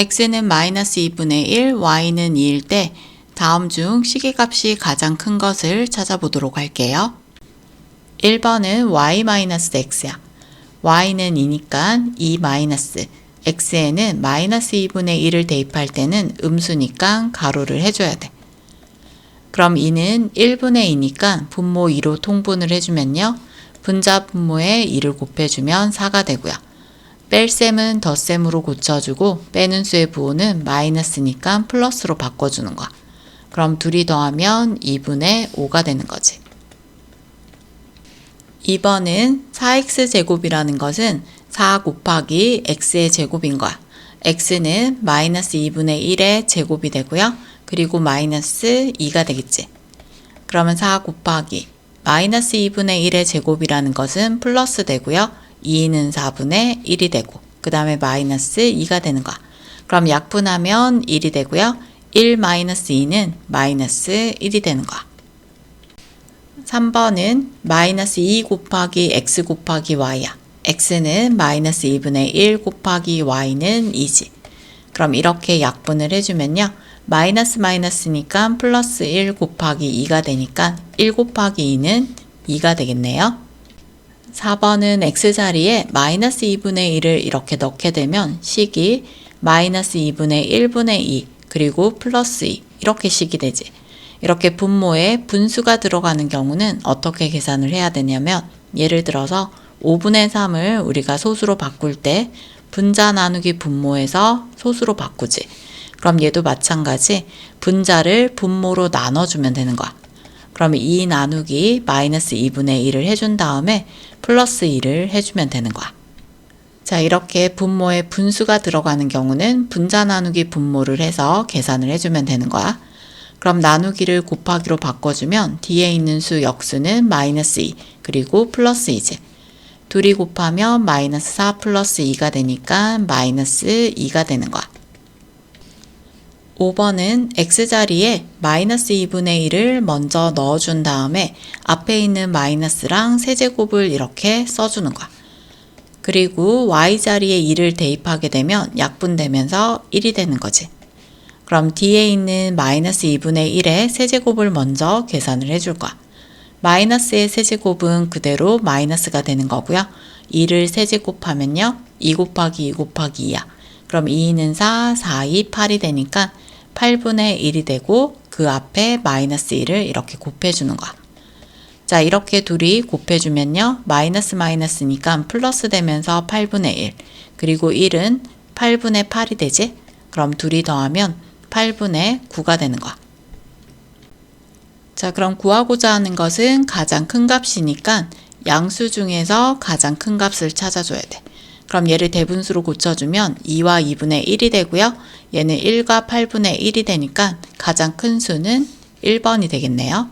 x는 마이너스 2분의 1, y는 2일 때 다음 중 시계값이 가장 큰 것을 찾아보도록 할게요. 1번은 y-x야. y는 2니까 2 마이너스, x에는 마이너스 2분의 1을 대입할 때는 음수니까 가로를 해줘야 돼. 그럼 2는 1분의 2니까 분모 2로 통분을 해주면요. 분자 분모에 2를 곱해주면 4가 되고요. 뺄셈은 덧셈으로 고쳐주고 빼는 수의 부호는 마이너스니까 플러스로 바꿔주는 거야. 그럼 둘이 더하면 2분의 5가 되는 거지. 2번은 4x제곱이라는 것은 4 곱하기 x의 제곱인 거야. x는 마이너스 2분의 1의 제곱이 되고요. 그리고 마이너스 2가 되겠지. 그러면 4 곱하기 마이너스 2분의 1의 제곱이라는 것은 플러스 되고요. 2는 4분의 1이 되고 그 다음에 마이너스 2가 되는 거야. 그럼 약분하면 1이 되고요. 1 마이너스 2는 마이너스 1이 되는 거야. 3번은 마이너스 2 곱하기 x 곱하기 y야. x는 마이너스 2분의 1 곱하기 y는 2지. 그럼 이렇게 약분을 해주면요. 마이너스 마이너스니까 플러스 1 곱하기 2가 되니까 1 곱하기 2는 2가 되겠네요. 4번은 x자리에 마이너스 2분의 1을 이렇게 넣게 되면 식이 마이너스 2분의 1분의 2 그리고 플러스 2 이렇게 식이 되지. 이렇게 분모에 분수가 들어가는 경우는 어떻게 계산을 해야 되냐면 예를 들어서 5분의 3을 우리가 소수로 바꿀 때 분자 나누기 분모에서 소수로 바꾸지. 그럼 얘도 마찬가지 분자를 분모로 나눠주면 되는 거야. 그럼 2 나누기 마이너스 2분의 1을 해준 다음에 플러스 2를 해주면 되는 거야. 자, 이렇게 분모에 분수가 들어가는 경우는 분자 나누기 분모를 해서 계산을 해주면 되는 거야. 그럼 나누기를 곱하기로 바꿔주면 뒤에 있는 수 역수는 마이너스 2 그리고 플러스 2지. 둘이 곱하면 마이너스 4 플러스 2가 되니까 마이너스 2가 되는 거야. 5번은 x자리에 마이너스 2분의 1을 먼저 넣어준 다음에 앞에 있는 마이너스랑 세제곱을 이렇게 써주는 거야. 그리고 y자리에 2를 대입하게 되면 약분되면서 1이 되는 거지. 그럼 뒤에 있는 마이너스 2분의 1의 세제곱을 먼저 계산을 해줄 거야. 마이너스의 세제곱은 그대로 마이너스가 되는 거고요. 2를 세제곱하면요. 2 곱하기 2 곱하기 2야. 그럼 2는 4, 4, 2, 8이 되니까 8분의 1이 되고 그 앞에 마이너스 1을 이렇게 곱해주는 거야. 자, 이렇게 둘이 곱해주면요. 마이너스 마이너스니까 플러스 되면서 8분의 1 그리고 1은 8분의 8이 되지? 그럼 둘이 더하면 8분의 9가 되는 거야. 자, 그럼 구하고자 하는 것은 가장 큰 값이니까 양수 중에서 가장 큰 값을 찾아줘야 돼. 그럼 얘를 대분수로 고쳐주면 2와 2분의 1이 되고요. 얘는 1과 8분의 1이 되니까 가장 큰 수는 1번이 되겠네요.